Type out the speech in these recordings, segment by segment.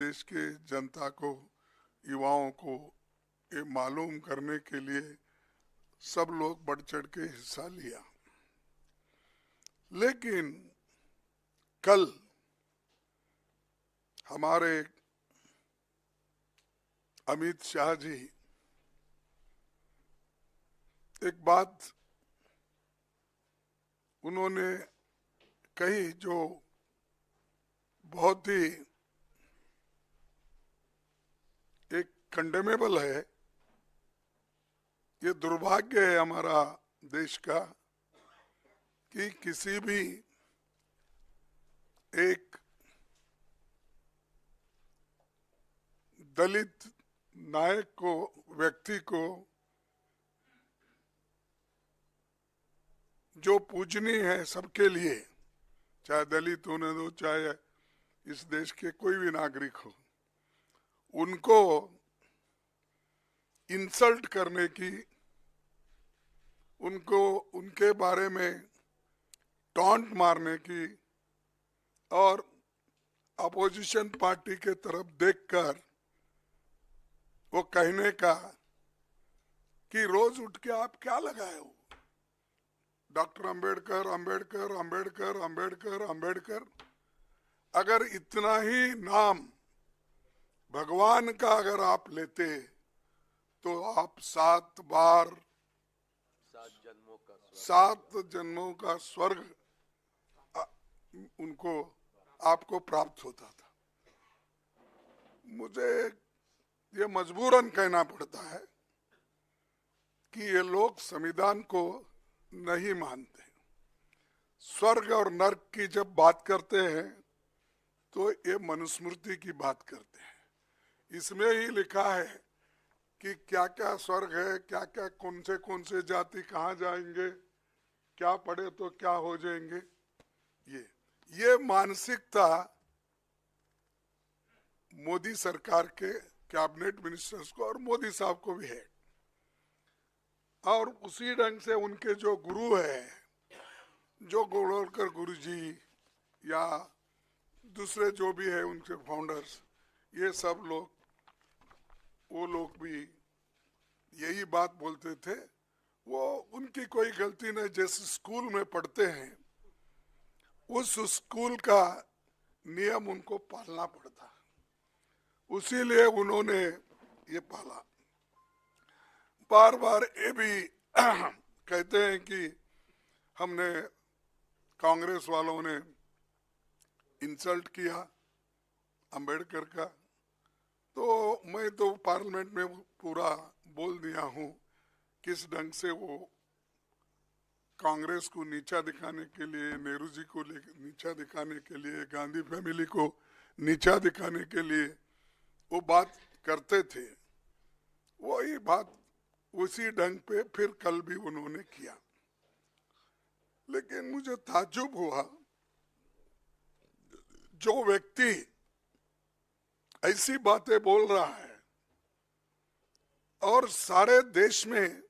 देश के जनता को, युवाओं को ये मालूम करने के लिए सब लोग बढ़ चढ़ के हिस्सा लिया। लेकिन कल हमारे अमित शाह जी एक बात उन्होंने कही जो बहुत ही एक कंडेमेबल है। ये दुर्भाग्य है हमारा देश का कि किसी भी एक दलित नायक को, व्यक्ति को जो पूजनीय है सबके लिए, चाहे दलित होने दो, चाहे इस देश के कोई भी नागरिक हो, उनको इंसल्ट करने की, उनको उनके बारे में टॉन्ट मारने की और अपोजिशन पार्टी के तरफ देखकर वो कहने का कि रोज उठ के आप क्या लगाए हो, डॉक्टर अंबेडकर अंबेडकर अंबेडकर अंबेडकर अंबेडकर। अगर इतना ही नाम भगवान का अगर आप लेते तो आप 7 जन्मों का स्वर्ग उनको आपको प्राप्त होता था। मुझे ये मजबूरन कहना पड़ता है कि ये लोग संविधान को नहीं मानते। स्वर्ग और नर्क की जब बात करते हैं तो ये मनुस्मृति की बात करते हैं। इसमें ही लिखा है कि क्या क्या स्वर्ग है, क्या क्या कौन से जाति कहाँ जाएंगे, क्या पढ़े तो क्या हो जाएंगे। ये मानसिकता मोदी सरकार के कैबिनेट मिनिस्टर्स को और मोदी साहब को भी है। और उसी ढंग से उनके जो गुरु है, जो गोलवलकर गुरु जी या दूसरे जो भी है उनके फाउंडर्स, ये सब लोग, वो लोग भी यही बात बोलते थे। वो उनकी कोई गलती नहीं, जैसे स्कूल में पढ़ते हैं उस स्कूल का नियम उनको पालना पड़ता है, उसीलिए उन्होंने ये पाला। बार बार ये भी कहते हैं कि हमने, कांग्रेस वालों ने इंसल्ट किया अंबेडकर का, तो मैं तो पार्लियामेंट में पूरा बोल दिया हूँ किस ढंग से वो कांग्रेस को नीचा दिखाने के लिए, नेहरू जी को नीचा दिखाने के लिए, गांधी फैमिली को नीचा दिखाने के लिए वो बात करते थे। वही बात उसी ढंग पे फिर कल भी उन्होंने किया। लेकिन मुझे ताज्जुब हुआ, जो व्यक्ति ऐसी बातें बोल रहा है और सारे देश में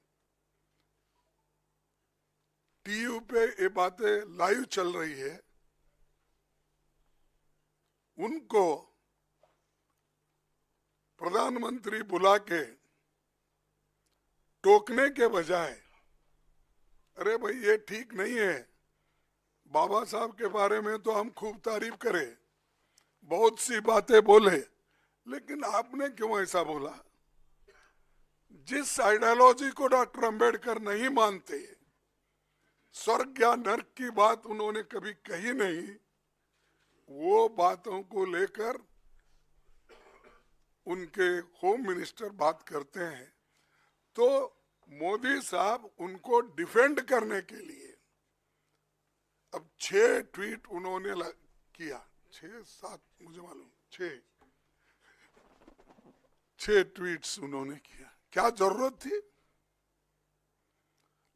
टीवी पे ये बातें लाइव चल रही है, उनको प्रधानमंत्री बुला के टोकने के बजाय, अरे भाई ये ठीक नहीं है, बाबा साहब के बारे में तो हम खूब तारीफ करें, बहुत सी बातें बोले, लेकिन आपने क्यों ऐसा बोला? जिस आइडियोलॉजी को डॉक्टर अंबेडकर नहीं मानते, स्वर्ग या नर्क की बात उन्होंने कभी कही नहीं, वो बातों को लेकर उनके होम मिनिस्टर बात करते हैं। तो मोदी साहब उनको डिफेंड करने के लिए अब 6 ट्वीट उन्होंने किया, 6-7 मुझे मालूम, 6 ट्वीट्स उन्होंने किया। क्या जरूरत थी?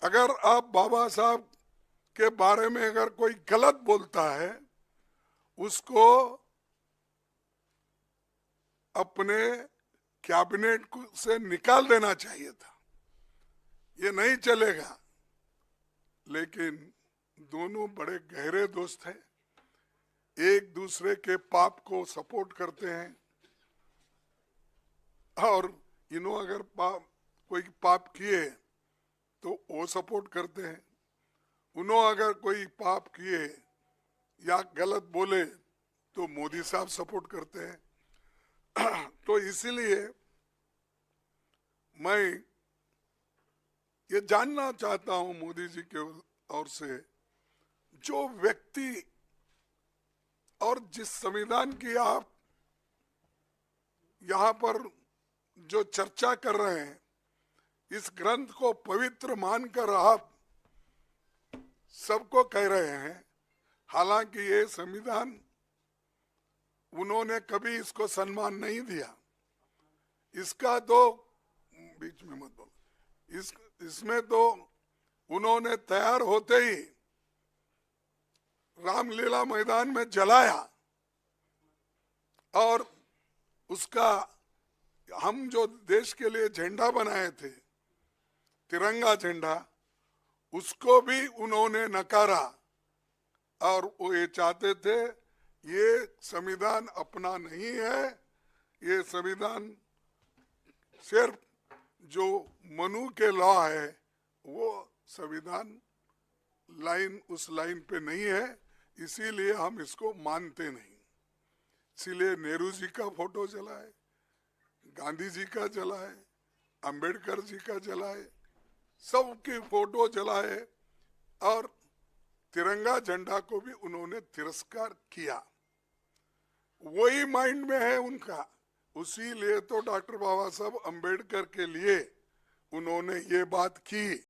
अगर आप बाबा साहब के बारे में अगर कोई गलत बोलता है, उसको अपने कैबिनेट से निकाल देना चाहिए था, ये नहीं चलेगा। लेकिन दोनों बड़े गहरे दोस्त हैं, एक दूसरे के पाप को सपोर्ट करते हैं, और इन्हों अगर कोई पाप किए तो वो सपोर्ट करते हैं, उन्हों अगर कोई पाप किए या गलत बोले तो मोदी साहब सपोर्ट करते हैं। तो इसीलिए मैं ये जानना चाहता हूं मोदी जी के ओर से, जो व्यक्ति और जिस संविधान की आप यहाँ पर जो चर्चा कर रहे हैं, इस ग्रंथ को पवित्र मानकर आप सबको कह रहे हैं, हालांकि ये संविधान उन्होंने कभी इसको सम्मान नहीं दिया। इसका तो बीच में मत बोलो, इसमें तो उन्होंने तैयार होते ही रामलीला मैदान में जलाया और उसका हम जो देश के लिए झंडा बनाए थे, तिरंगा झंडा, उसको भी उन्होंने नकारा और वो ये चाहते थे ये संविधान अपना नहीं है, ये संविधान सिर्फ जो मनु के लॉ है वो संविधान लाइन उस लाइन पे नहीं है, इसीलिए हम इसको मानते नहीं। इसीलिए नेहरू जी का फोटो जलाए, गांधी जी का जलाए, अंबेडकर जी का जलाए, सबकी फोटो जलाए और तिरंगा झंडा को भी उन्होंने तिरस्कार किया। वही माइंड में है उनका, उसी लिए तो डॉक्टर बाबा साहब अंबेडकर के लिए उन्होंने ये बात की।